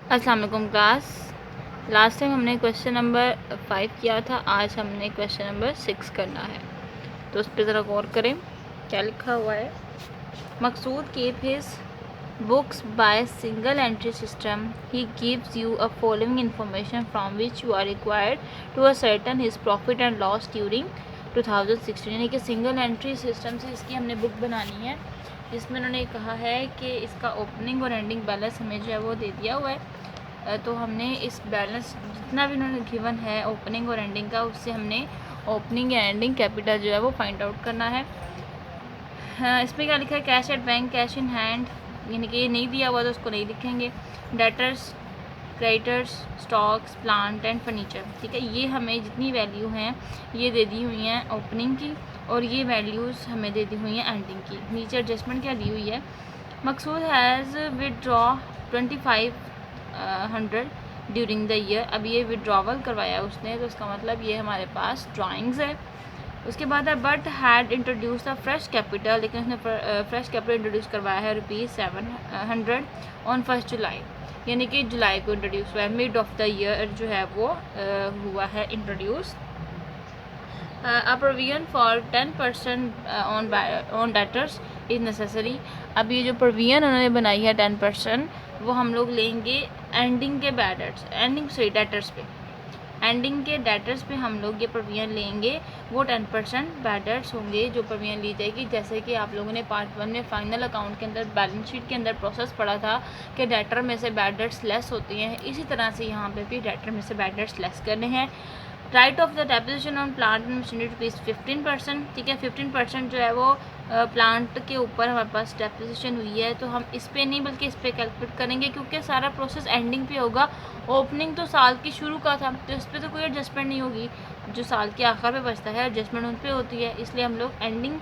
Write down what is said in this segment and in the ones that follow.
अस्सलाम वालेकुम class. Last time हमने क्वेश्चन नंबर 5 किया था, आज हमने क्वेश्चन नंबर 6 करना है, तो उस पर ज़रा गौर करें क्या लिखा हुआ है। Maqsood keep his books by single entry system, he gives you a following information from which you are required to ascertain his profit and loss during 2016। यानी कि सिंगल एंट्री सिस्टम से इसकी हमने बुक बनानी है, जिसमें उन्होंने कहा है कि इसका ओपनिंग और एंडिंग बैलेंस हमें जो है वो दे दिया हुआ है। तो हमने इस बैलेंस जितना भी उन्होंने गिवन है ओपनिंग और एंडिंग का, उससे हमने ओपनिंग या एंडिंग कैपिटल जो है वो फाइंड आउट करना है। इसमें क्या लिखा है, cash at bank, cash in hand, यानी कि ये नहीं दिया हुआ तो उसको नहीं लिखेंगे। Debtors, creditors, stocks, plant and furniture, ठीक है। ये हमें जितनी वैल्यू हैं ये दे दी हुई हैं ओपनिंग की, और ये वैल्यूज़ हमें दे दी हुई हैं एंडिंग की। नीचे एडजस्टमेंट क्या दी हुई है, Maqsood has withdraw 2500 during the year. अब ये विड्रॉवल करवाया उसने, तो उसका मतलब ये हमारे पास ड्राइंग्स है। उसके बाद है but had introduce the fresh capital, लेकिन उसने फ्रेश कैपिटल इंट्रोड्यूस करवाया है ₹700 ऑन 1 जुलाई, यानी कि जुलाई को इंट्रोड्यूस हुआ है। मिड ऑफ द ईयर जो है वो हुआ है introduce. A provision for 10% on debtors is necessary. अब ये जो प्रोविजन उन्होंने बनाई है 10%, वो हम लोग लेंगे एंडिंग के डेटर्स पे। एंडिंग के डेटर्स पे हम लोग ये प्रोविजन लेंगे, वो 10% बैडर्स होंगे जो प्रोविजन ली जाएगी। जैसे कि आप लोगों ने पार्ट 1 में फाइनल अकाउंट के अंदर बैलेंस शीट के अंदर प्रोसेस पढ़ा था कि डेटर में से बैडर्स लेस होती हैं, इसी तरह से यहाँ पे भी डेटर में से बैडर्स लेस करने हैं। Right of the deposition on plant and machinery rupees 15%, ठीक है। 15% जो है वो प्लांट के ऊपर हमारे पास डेपोजिशन हुई है, तो हम इस पर नहीं बल्कि इस पर कैलकुलेट करेंगे, क्योंकि सारा प्रोसेस एंडिंग पे होगा। ओपनिंग तो साल की शुरू का था, तो इस पर तो कोई एडजस्टमेंट नहीं होगी। जो साल के आखिर पे बचता है एडजस्टमेंट उन पर होती है, इसलिए हम लोग एंडिंग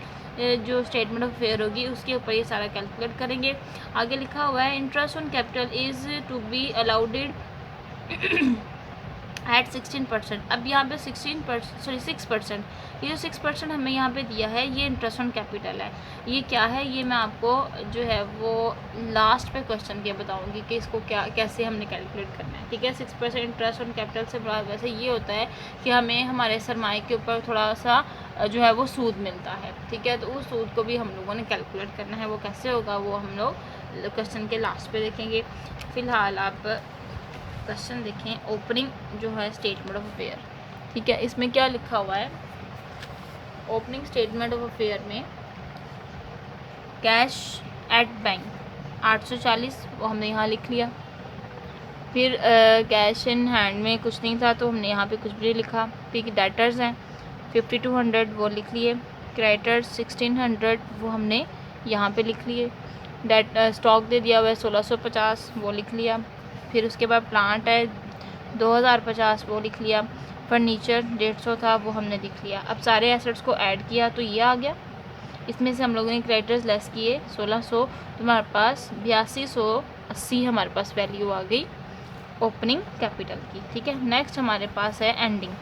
जो स्टेटमेंट ऑफ अफेयर होगी उसके ऊपर ये सारा कैलकुलेट करेंगे। आगे लिखा हुआ है interest on capital is to be allowed at 16%। अब यहाँ पे 6%, ये जो 6% हमें यहाँ पे दिया है ये इंटरेस्ट ऑन कैपिटल है। ये क्या है, ये मैं आपको जो है वो लास्ट पे क्वेश्चन के बताऊँगी कि इसको कैसे हमने कैलकुलेट करना है, ठीक है। 6% इंटरेस्ट ऑन कैपिटल से बड़ा वैसे ये होता है कि हमें हमारे सरमाए के ऊपर थोड़ा सा जो है वो सूद मिलता है, ठीक है। तो उस सूद को भी हम लोगों ने कैलकुलेट करना है, वो कैसे होगा वो हम लोग क्वेश्चन के लास्ट पे देखेंगे। फ़िलहाल आप क्वेश्चन देखें, ओपनिंग जो है स्टेटमेंट ऑफ अफेयर, ठीक है। इसमें क्या लिखा हुआ है, ओपनिंग स्टेटमेंट ऑफ अफेयर में कैश एट बैंक 840, वो हमने यहाँ लिख लिया। फिर कैश इन हैंड में कुछ नहीं था, तो हमने यहाँ पे कुछ भी लिखा। फिर डेटर्स हैं 5200, वो लिख लिए। क्रेडिटर्स 1600, वो हमने यहाँ पे लिख लिए। स्टॉक दे दिया हुआ है 1650, वो लिख लिया। फिर उसके बाद प्लांट है 2050, वो लिख लिया। फर्नीचर 150 था, वो हमने लिख लिया। अब सारे एसेट्स को ऐड किया तो ये आ गया। इसमें से हम लोगों ने क्रेडिटर्स लेस किए 1600, तो हमारे पास 8280 हमारे पास वैल्यू आ गई ओपनिंग कैपिटल की, ठीक है। नेक्स्ट हमारे पास है एंडिंग।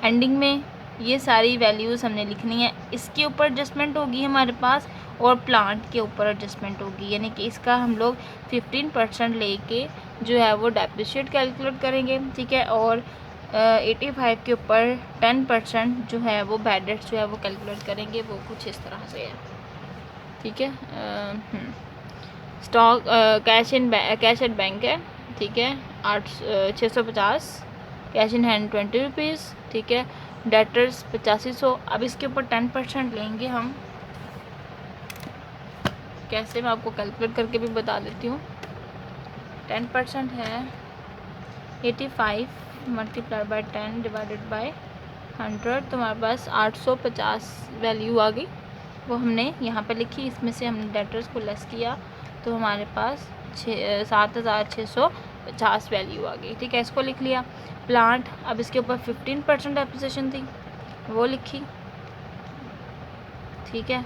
एंडिंग में ये सारी वैल्यूज़ हमने लिखनी है, इसके ऊपर एडजस्टमेंट होगी हमारे पास और प्लांट के ऊपर एडजस्टमेंट होगी, यानी कि इसका हम लोग 15% लेके जो है वो डेप्रिशिएट कैलकुलेट करेंगे, ठीक है। और 85 के ऊपर 10% जो है वो बैड डेट्स जो है वो कैलकुलेट करेंगे, वो कुछ इस तरह से है, ठीक है। स्टॉक कैश एट बैंक है, ठीक है, 650। कैश इन हैंड 20 रुपीज़, ठीक है। डेटर्स 8500। अब इसके ऊपर 10% लेंगे हम, कैसे मैं आपको कैलकुलेट करके भी बता देती हूँ। 10% है 85 मल्टीप्लाई बाय 10 डिवाइडेड बाय 100, तो हमारे पास 850 वैल्यू आ गई, वो हमने यहाँ पे लिखी। इसमें से हमने डेटर्स को लेस किया तो हमारे पास 7650 वैल्यू आ गई, ठीक है। इसको लिख लिया। प्लांट, अब इसके ऊपर 15% एप्रिसिएशन थी, वो लिखी, ठीक है।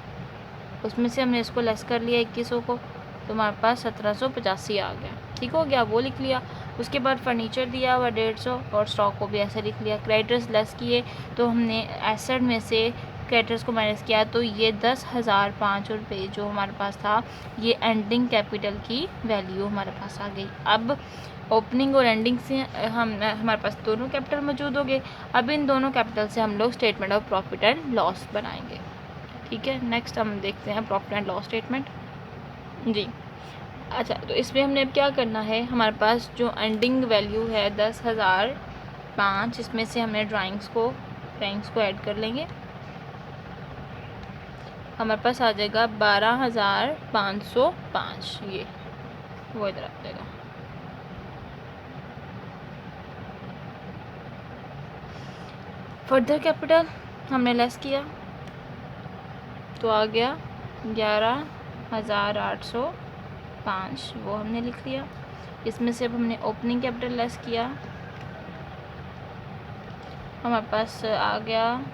उसमें से हमने इसको लेस कर लिया 2100 को, तो हमारे पास 1785 आ गया, ठीक हो गया, वो लिख लिया। उसके बाद फर्नीचर दिया हुआ 150 और स्टॉक को भी ऐसे लिख लिया। क्रेडिटर्स लेस किए तो हमने एसेट में से क्रेडिटर्स को माइनस किया तो ये 10,005 रुपये जो हमारे पास था, ये एंडिंग कैपिटल की वैल्यू हमारे पास आ गई। अब ओपनिंग और एंडिंग से हमारे पास दोनों कैपिटल मौजूद हो गए। अब इन दोनों कैपिटल से हम लोग statement of profit and loss बनाएंगे। ठीक है, नेक्स्ट हम देखते हैं प्रॉफिट एंड लॉस स्टेटमेंट जी। अच्छा, तो इसमें हमने अब क्या करना है, हमारे पास जो एंडिंग वैल्यू है 10,005, इसमें से हमने ड्राइंग्स को ऐड कर लेंगे। हमारे पास आ जाएगा 12,505, ये वो इधर आ जाएगा। फर्दर कैपिटल हमने लेस किया तो आ गया 11,805, वो हमने लिख लिया। इसमें से अब हमने ओपनिंग कैपिटल लेस किया, हमारे पास आ गया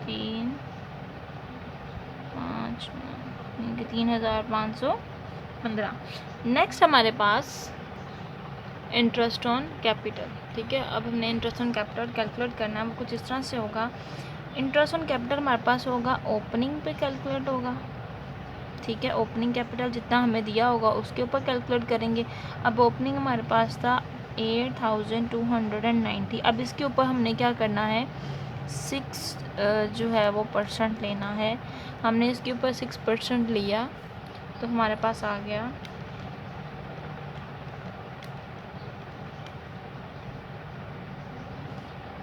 3,515। नेक्स्ट हमारे पास इंटरेस्ट ऑन कैपिटल। ठीक है, अब हमने इंटरेस्ट ऑन कैपिटल कैलकुलेट करना है। वो कुछ इस तरह से होगा, इंटरेस्ट ऑन कैपिटल हमारे पास होगा ओपनिंग पे कैलकुलेट होगा। ठीक है, ओपनिंग कैपिटल जितना हमें दिया होगा उसके ऊपर कैलकुलेट करेंगे। अब ओपनिंग हमारे पास था 8,290। अब इसके ऊपर हमने क्या करना है, 6 जो है वो % लेना है। हमने इसके ऊपर 6% लिया तो हमारे पास आ गया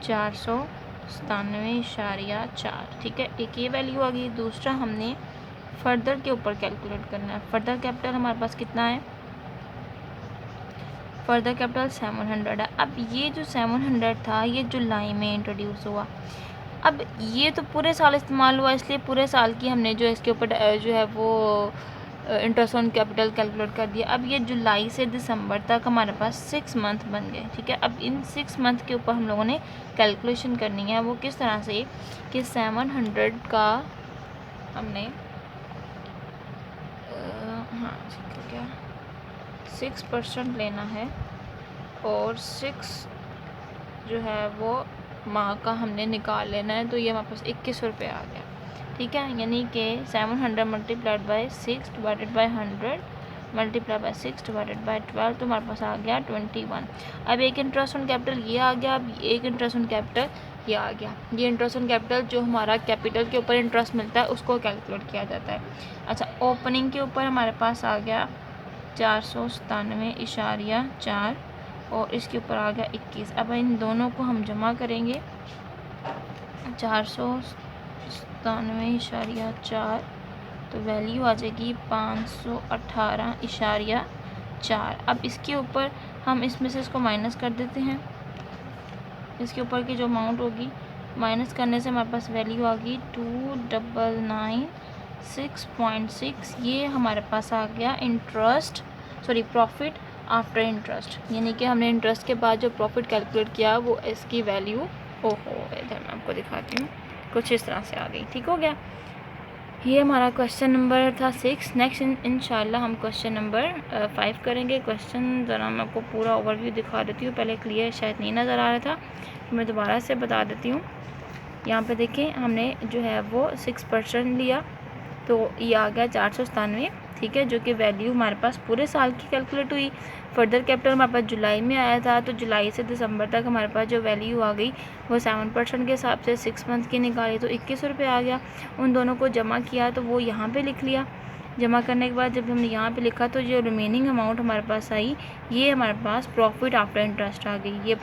497.4। ठीक है, एक ये वैल्यू आ गई। दूसरा हमने फर्दर के ऊपर कैलकुलेट करना है। फर्दर कैपिटल हमारे पास कितना है, फर्दर कैपिटल 700 है। अब ये जो 700 था ये जुलाई में इंट्रोड्यूस हुआ। अब ये तो पूरे साल इस्तेमाल हुआ, इसलिए पूरे साल की हमने जो इसके ऊपर जो है वो इंटरेस्ट ऑन कैपिटल कैलकुलेट कर दिया। अब ये जुलाई से दिसंबर तक हमारे पास 6 मंथ बन गए। ठीक है, अब इन 6 मंथ के ऊपर हम लोगों ने कैलकुलेशन करनी है। वो किस तरह से कि 700 का हमने हाँ ठीक है 6% लेना है और 6 जो है वो माह का हमने निकाल लेना है। तो ये हमारे पास 21 रुपये आ गया। ठीक है, यानी कि 700 multiplied by 6 divided by 100 multiply by 6 divided by 12, तो हमारे पास आ गया 21। अब एक इंटरेस्ट ऑन कैपिटल ये आ गया, अब एक इंटरेस्ट ऑन कैपिटल ये आ गया। ये इंटरेस्ट ऑन कैपिटल जो हमारा कैपिटल के ऊपर इंटरेस्ट मिलता है उसको कैलकुलेट किया जाता है। अच्छा, ओपनिंग के ऊपर हमारे पास आ गया 497.4 और इसके ऊपर आ गया 21। अब इन दोनों को हम जमा करेंगे, 497.4 तो वैल्यू आ जाएगी 518.4। अब इसके ऊपर हम इसमें से इसको माइनस कर देते हैं। इसके ऊपर की जो अमाउंट होगी माइनस करने से हमारे पास वैल्यू आ गई 2,996.6। ये हमारे पास आ गया प्रॉफिट आफ्टर इंटरेस्ट, यानी कि हमने इंटरेस्ट के बाद जो प्रॉफिट कैलकुलेट किया वो इसकी वैल्यू इधर मैं आपको दिखाती हूँ, कुछ इस तरह से आ गई। ठीक हो गया, ये हमारा क्वेश्चन नंबर था 6। नेक्स्ट इंशाल्लाह हम क्वेश्चन नंबर 5 करेंगे। क्वेश्चन ज़रा मैं आपको पूरा ओवरव्यू दिखा देती हूँ, पहले क्लियर शायद नहीं नज़र आ रहा था, मैं दोबारा से बता देती हूँ। यहाँ पे देखें, हमने जो है वो 6% लिया तो ये आ गया 497। ठीक है, जो कि वैल्यू हमारे पास पूरे साल की कैलकुलेट हुई। फर्दर कैपिटल हमारे पास जुलाई में आया था, तो जुलाई से दिसंबर तक हमारे पास जो वैल्यू आ गई वो 7% के हिसाब से 6 मंथ की निकाली तो 21 रुपये आ गया। उन दोनों को जमा किया तो वो यहाँ पे लिख लिया। जमा करने के बाद जब हमने यहाँ पे लिखा तो जो रिमेनिंग अमाउंट हमारे पास आई ये हमारे पास प्रॉफिट आफ्टर इंटरेस्ट आ गई। ये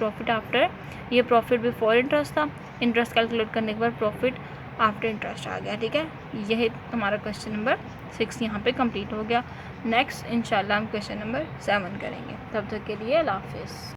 प्रॉफिट बिफोर इंटरेस्ट था, इंटरेस्ट कैलकुलेट करने के बाद प्रॉफिट आफ्टर इंटरेस्ट आ गया। ठीक है, यही हमारा क्वेश्चन नंबर 6 यहाँ पे कंप्लीट हो गया। नेक्स्ट इंशाल्लाह हम क्वेश्चन नंबर 7 करेंगे। तब तक के लिए अल्लाह हाफिज़।